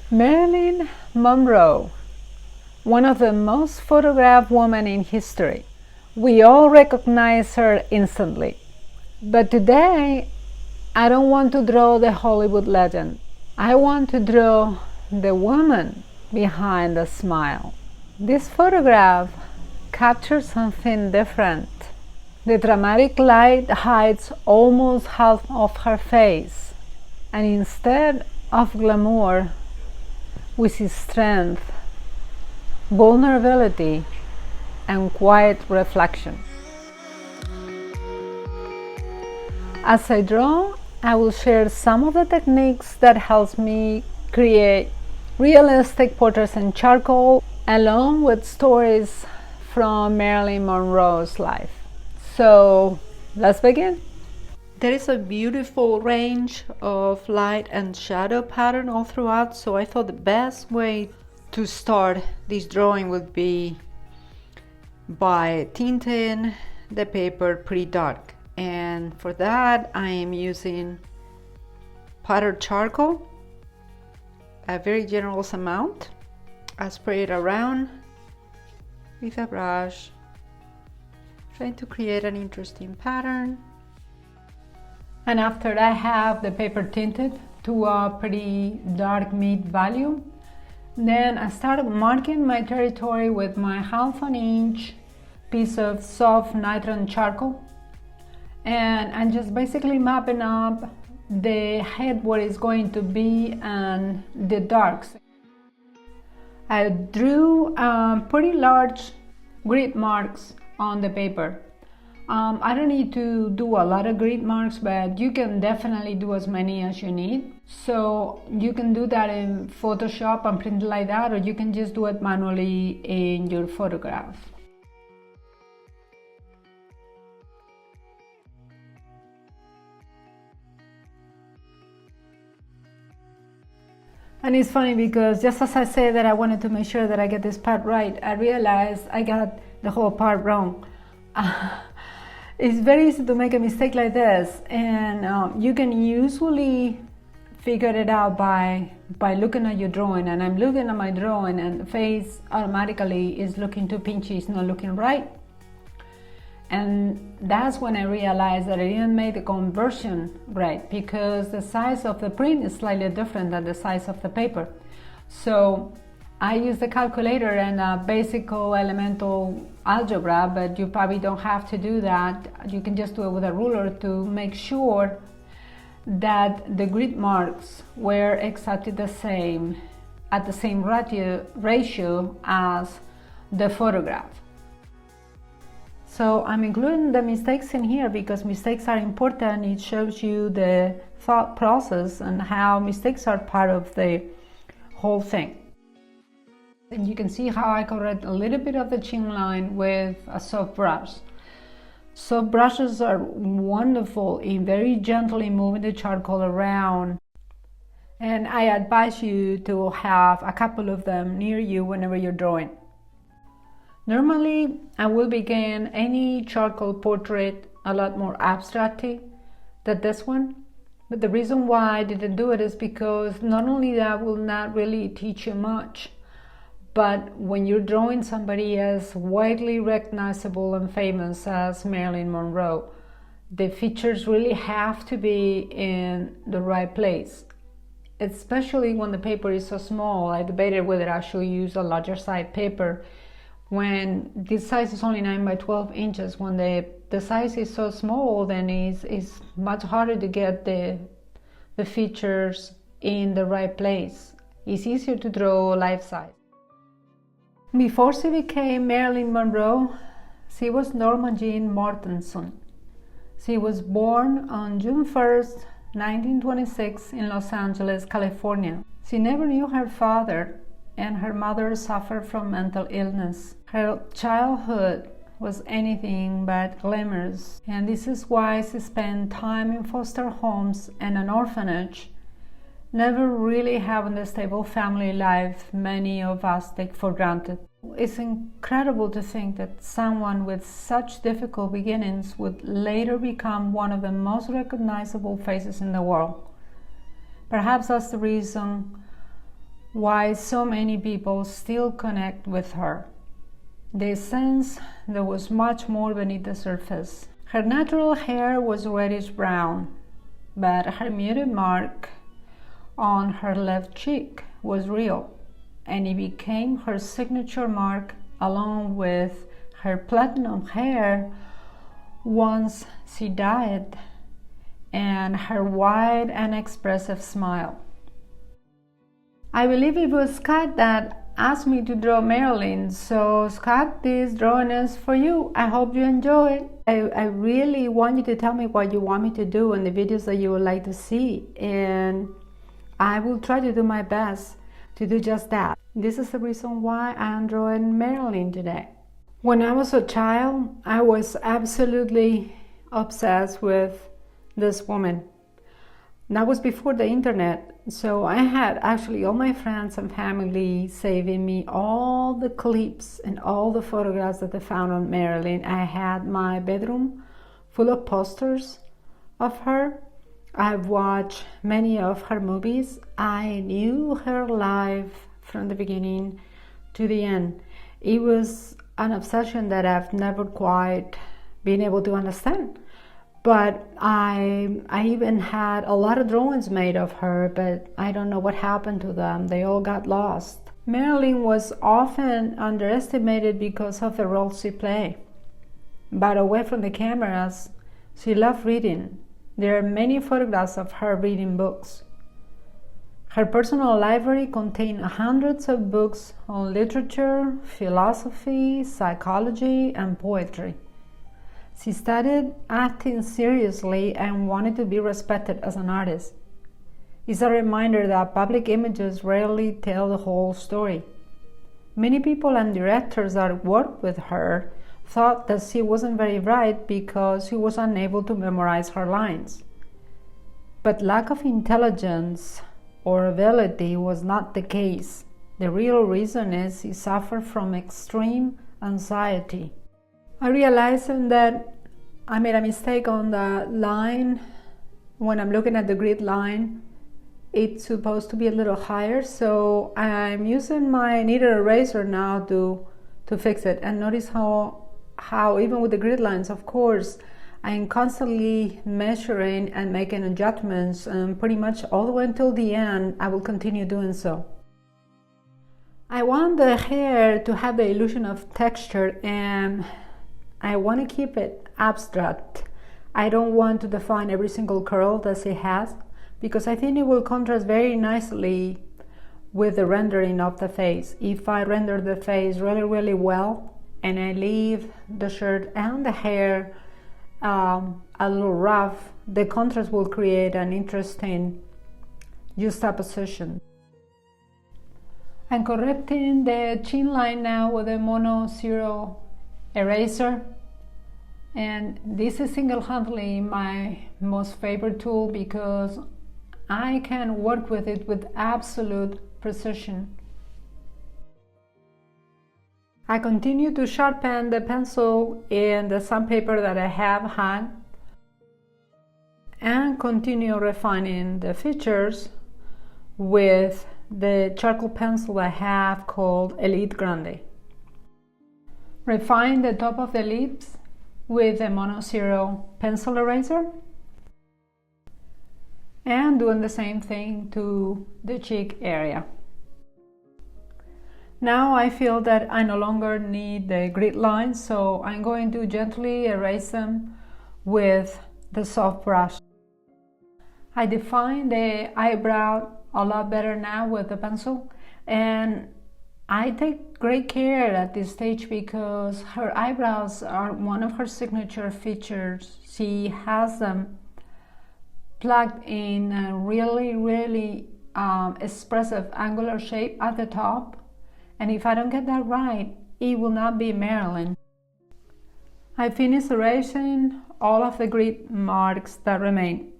Marilyn Monroe, one of the most photographed women in history. We all recognize her instantly. But today, I don't want to draw the Hollywood legend. I want to draw the woman behind the smile. This photograph captures something different. The dramatic light hides almost half of her face, and instead of glamour, we see strength, vulnerability, and quiet reflection. As I draw, I will share some of the techniques that helps me create realistic portraits in charcoal, along with stories from Marilyn Monroe's life. So let's begin. There is a beautiful range of light and shadow pattern all throughout, so I thought the best way to start this drawing would be by tinting the paper pretty dark. And for that I am using powdered charcoal, a very generous amount. I spray it around with a brush, trying to create an interesting pattern. And after I have the paper tinted to a pretty dark mid value, then I started marking my territory with my 1/2 inch piece of soft nitron charcoal, and I'm just basically mapping up the head where it's going to be and the darks. I drew pretty large grid marks on the paper. I don't need to do a lot of grid marks, but you can definitely do as many as you need. So you can do that in Photoshop and print it like that, or you can just do it manually in your photograph. And it's funny because just as I said that I wanted to make sure that I get this part right, I realized I got the whole part wrong. It's very easy to make a mistake like this, and you can usually figure it out by looking at your drawing. And I'm looking at my drawing and the face automatically is looking too pinchy, it's not looking right. And that's when I realized that I didn't make the conversion right, because the size of the print is slightly different than the size of the paper. So I use the calculator and a basic elemental algebra, but you probably don't have to do that. You can just do it with a ruler to make sure that the grid marks were exactly the same, at the same ratio as the photograph. So I'm including the mistakes in here because mistakes are important. It shows you the thought process and how mistakes are part of the whole thing. And you can see how I correct a little bit of the chin line with a soft brush. Soft brushes are wonderful in very gently moving the charcoal around. And I advise you to have a couple of them near you whenever you're drawing. Normally, I will begin any charcoal portrait a lot more abstracty than this one. But the reason why I didn't do it is because not only that will not really teach you much, but when you're drawing somebody as widely recognizable and famous as Marilyn Monroe, the features really have to be in the right place, especially when the paper is so small. I debated whether I should use a larger size paper when this size is only 9 by 12 inches. When the size is so small, then it's much harder to get the features in the right place. It's easier to draw life size. Before she became Marilyn Monroe, she was Norma Jeane Mortensen. She was born on June 1st, 1926 in Los Angeles, California. She never knew her father, and her mother suffered from mental illness. Her childhood was anything but glamorous, and this is why she spent time in foster homes and an orphanage, never really having the stable family life many of us take for granted. It's incredible to think that someone with such difficult beginnings would later become one of the most recognizable faces in the world. Perhaps that's the reason why so many people still connect with her. They sense there was much more beneath the surface. Her natural hair was reddish brown, but her muted mark on her left cheek was real, and it became her signature mark along with her platinum hair once she died, and her wide and expressive smile. I believe it was Scott that asked me to draw Marilyn, so Scott, this drawing is for you. I hope you enjoy it. I really want you to tell me what you want me to do in the videos that you would like to see, and I will try to do my best to do just that. This is the reason why I'm drawing Marilyn today. When I was a child, I was absolutely obsessed with this woman. That was before the internet, so I had actually all my friends and family saving me all the clips and all the photographs that they found on Marilyn. I had my bedroom full of posters of her. I've watched many of her movies. I knew her life from the beginning to the end. It was an obsession that I've never quite been able to understand. But I even had a lot of drawings made of her, but I don't know what happened to them. They all got lost. Marilyn was often underestimated because of the role she played. But away from the cameras, she loved reading. There are many photographs of her reading books. Her personal library contained hundreds of books on literature, philosophy, psychology, and poetry. She studied acting seriously and wanted to be respected as an artist. It's a reminder that public images rarely tell the whole story. Many people and directors that worked with her thought that she wasn't very bright because she was unable to memorize her lines. But lack of intelligence or ability was not the case. The real reason is she suffered from extreme anxiety. I realized that I made a mistake on the line. When I'm looking at the grid line, it's supposed to be a little higher, so I'm using my kneaded eraser now to fix it. And notice how even with the grid lines, of course, I'm constantly measuring and making adjustments, and pretty much all the way until the end I will continue doing so. I want the hair to have the illusion of texture, and I want to keep it abstract. I don't want to define every single curl that she has, because I think it will contrast very nicely with the rendering of the face. If I render the face really well and I leave the shirt and the hair a little rough, the contrast will create an interesting juxtaposition. I'm correcting the chin line now with a Mono 0 eraser, and this is single-handedly my most favorite tool because I can work with it with absolute precision. I continue to sharpen the pencil in the sandpaper that I have hung and continue refining the features with the charcoal pencil I have called Elite Grande. Refine the top of the lips with a Mono 0 pencil eraser, and doing the same thing to the cheek area. Now I feel that I no longer need the grid lines, so I'm going to gently erase them with the soft brush. I define the eyebrow a lot better now with the pencil, and I take great care at this stage because her eyebrows are one of her signature features. She has them plugged in a really expressive angular shape at the top, and if I don't get that right, it will not be Marilyn. I finished erasing all of the grid marks that remain.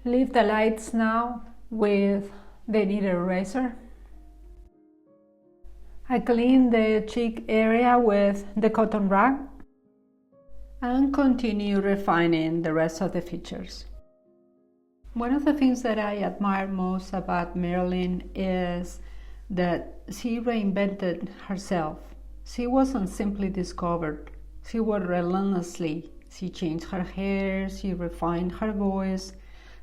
Leave the lights now with the kneaded eraser. I clean the cheek area with the cotton rag and continue refining the rest of the features. One of the things that I admire most about Marilyn is that she reinvented herself. She wasn't simply discovered, she worked relentlessly. She changed her hair, she refined her voice,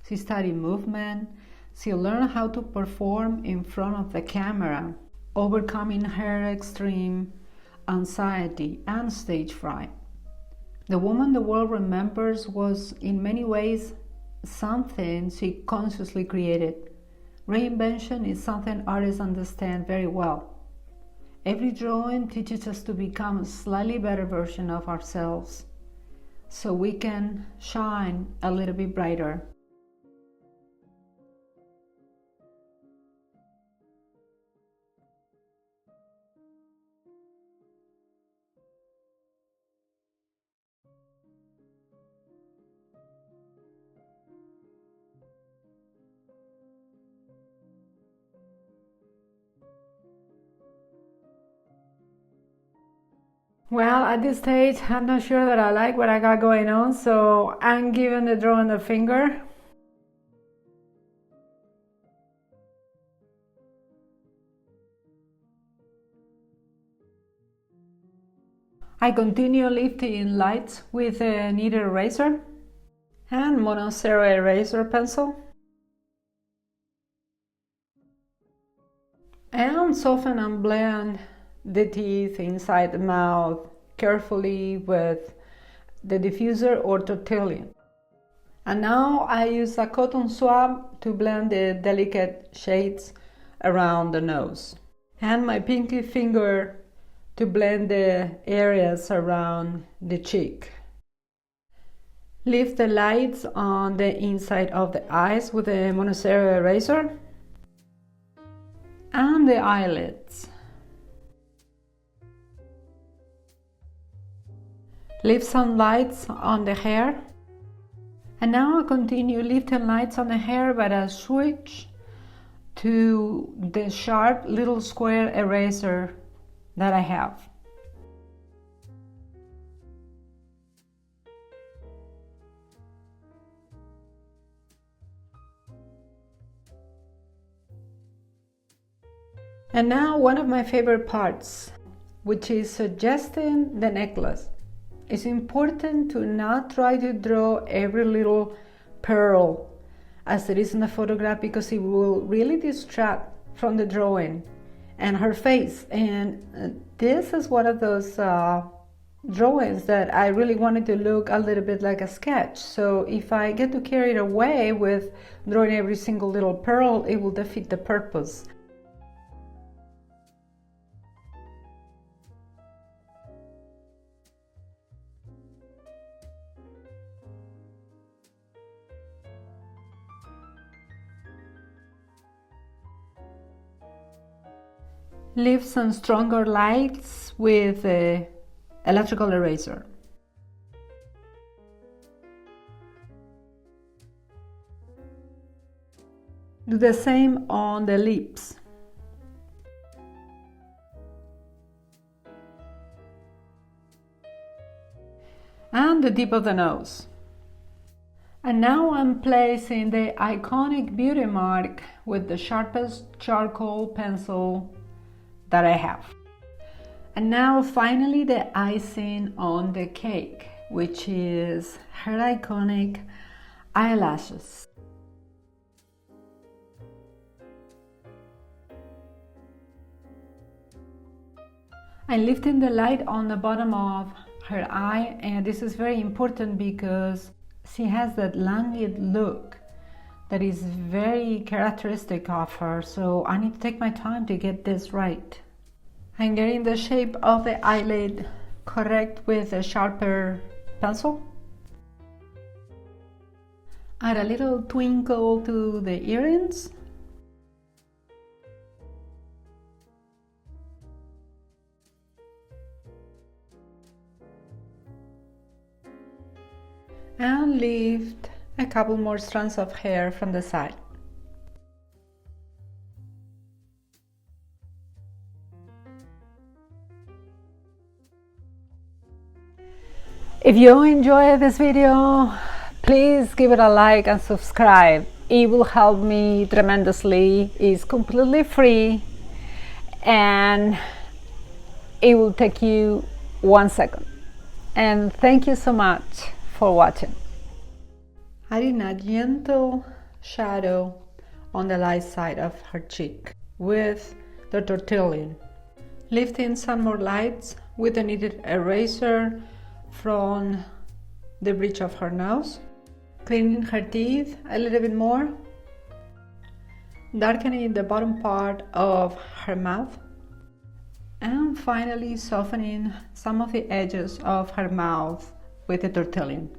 she studied movement, she learned how to perform in front of the camera, overcoming her extreme anxiety and stage fright. The woman the world remembers was in many ways something she consciously created. Reinvention is something artists understand very well. Every drawing teaches us to become a slightly better version of ourselves so we can shine a little bit brighter. Well, at this stage, I'm not sure that I like what I got going on, so I'm giving the drawing a finger. I continue lifting lights with a kneaded eraser and monocero eraser pencil. And soften and blend the teeth inside the mouth carefully with the diffuser or tortillon. And now I use a cotton swab to blend the delicate shades around the nose. And my pinky finger to blend the areas around the cheek. Lift the lights on the inside of the eyes with a monocero eraser. And the eyelids. Lift some lights on the hair. And now I continue lifting lights on the hair, but I switch to the sharp little square eraser that I have. And now one of my favorite parts, which is suggesting the necklace. It's important to not try to draw every little pearl as it is in the photograph, because it will really distract from the drawing and her face. And this is one of those drawings that I really wanted to look a little bit like a sketch. So if I get too carried away with drawing every single little pearl, it will defeat the purpose. Lift some stronger lights with the electrical eraser. Do the same on the lips. And the tip of the nose. And now I'm placing the iconic beauty mark with the sharpest charcoal pencil that I have. And now finally the icing on the cake, which is her iconic eyelashes. I'm lifting the light on the bottom of her eye, and this is very important because she has that languid look that is very characteristic of her, so I need to take my time to get this right. I'm getting the shape of the eyelid correct with a sharper pencil. Add a little twinkle to the earrings. And lift a couple more strands of hair from the side. If you enjoyed this video, please give it a like and subscribe. It will help me tremendously. It's completely free and it will take you 1 second. And thank you so much for watching. Adding a gentle shadow on the light side of her cheek with the tortillon. Lifting some more lights with the kneaded eraser from the bridge of her nose. Cleaning her teeth a little bit more. Darkening the bottom part of her mouth. And finally softening some of the edges of her mouth with the tortillon.